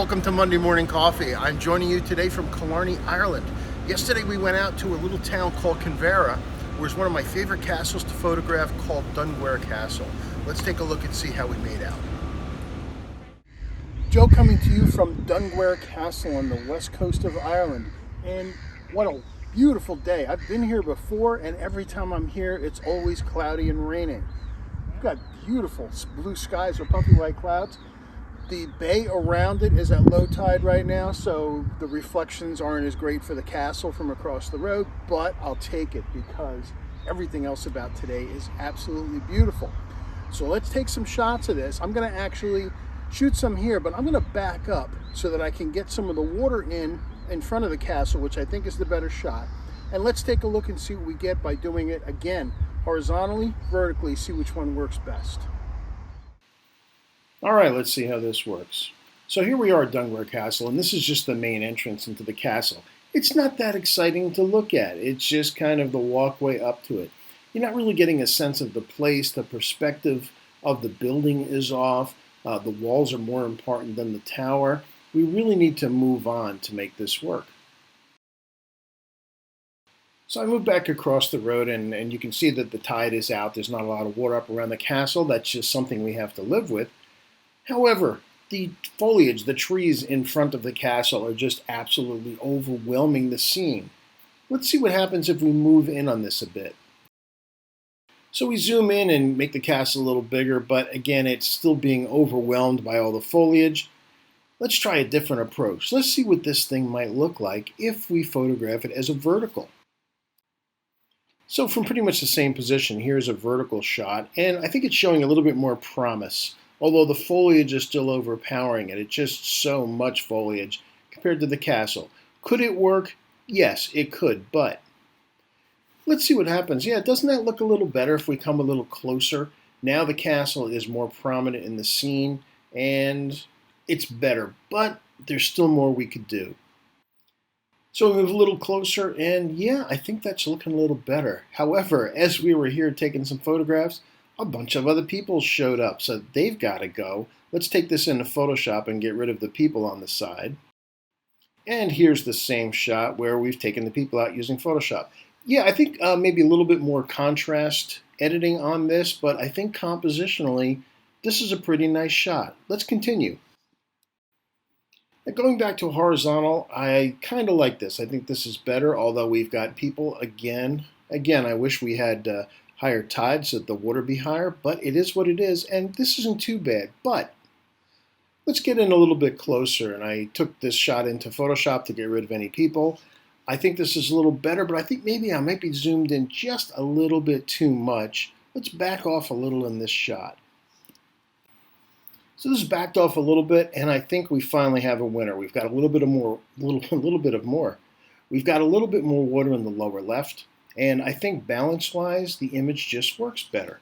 Welcome to Monday Morning Coffee. I'm joining you today from Killarney, Ireland. Yesterday we went out to a little town called Kinvara, where it's one of my favorite castles to photograph called Dunguaire Castle. Let's take a look and see how we made out. Joe coming to you from Dunguaire Castle on the west coast of Ireland. And what a beautiful day. I've been here before, and every time I'm here it's always cloudy and raining. We've got beautiful blue skies with puffy white clouds. The bay around it is at low tide right now, so the reflections aren't as great for the castle from across the road, but I'll take it because everything else about today is absolutely beautiful. So let's take some shots of this. I'm going to actually shoot some here, but I'm going to back up so that I can get some of the water in front of the castle, which I think is the better shot. And let's take a look and see what we get by doing it again, horizontally, vertically, see which one works best. All right, let's see how this works. So here we are at Dunguaire Castle, and this is just the main entrance into the castle. It's not that exciting to look at. It's just kind of the walkway up to it. You're not really getting a sense of the place. The perspective of the building is off. The walls are more important than the tower. We really need to move on to make this work. So I moved back across the road, and you can see that the tide is out. There's not a lot of water up around the castle. That's just something we have to live with. However, the foliage, the trees in front of the castle are just absolutely overwhelming the scene. Let's see what happens if we move in on this a bit. So we zoom in and make the castle a little bigger, but again, it's still being overwhelmed by all the foliage. Let's try a different approach. Let's see what this thing might look like if we photograph it as a vertical. So from pretty much the same position, here's a vertical shot, and I think it's showing a little bit more promise. Although the foliage is still overpowering it. It's just so much foliage compared to the castle. Could it work? Yes, it could, but let's see what happens. Yeah, doesn't that look a little better if we come a little closer? Now the castle is more prominent in the scene, and it's better, but there's still more we could do. So we move a little closer, and yeah, I think that's looking a little better. However, as we were here taking some photographs, a bunch of other people showed up, so they've got to go. Let's take this into Photoshop and get rid of the people on the side. And here's the same shot where we've taken the people out using Photoshop. Yeah, I think maybe a little bit more contrast editing on this, but I think compositionally, this is a pretty nice shot. Let's continue. Now, going back to horizontal, I kind of like this. I think this is better, although we've got people again. Again, I wish we had higher tides so that the water be higher, but it is what it is, and this isn't too bad. But let's get in a little bit closer, and I took this shot into Photoshop to get rid of any people. I think this is a little better, but I think maybe I might be zoomed in just a little bit too much. Let's back off a little in this shot. So this is backed off a little bit, and I think we finally have a winner. We've got a little bit more. We've got a little bit more water in the lower left. And I think balance-wise, the image just works better.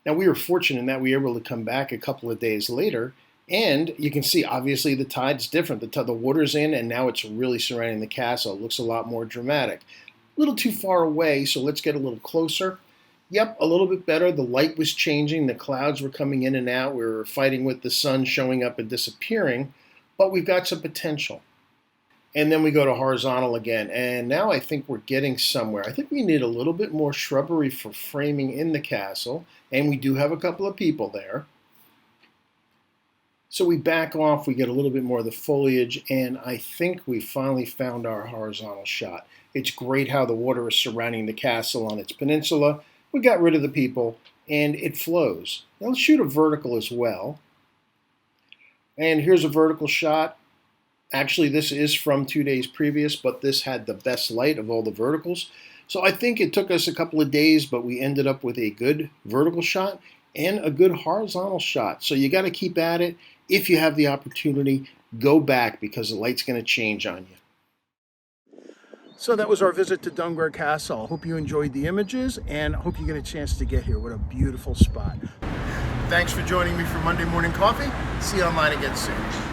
Now, we were fortunate in that we were able to come back a couple of days later, and you can see, obviously, the tide's different. The water's in, and now it's really surrounding the castle. It looks a lot more dramatic. A little too far away, so let's get a little closer. Yep, a little bit better. The light was changing. The clouds were coming in and out. We were fighting with the sun showing up and disappearing, but we've got some potential. And then we go to horizontal again, and now I think we're getting somewhere. I think we need a little bit more shrubbery for framing in the castle, and we do have a couple of people there. So we back off, we get a little bit more of the foliage, and I think we finally found our horizontal shot. It's great how the water is surrounding the castle on its peninsula. We got rid of the people, and it flows. Now let's shoot a vertical as well. And here's a vertical shot. Actually, this is from 2 days previous, but this had the best light of all the verticals. So I think it took us a couple of days, but we ended up with a good vertical shot and a good horizontal shot. So you got to keep at it. If you have the opportunity, go back because the light's going to change on you. So that was our visit to Dunguaire Castle. Hope you enjoyed the images, and hope you get a chance to get here. What a beautiful spot. Thanks for joining me for Monday Morning Coffee. See you online again soon.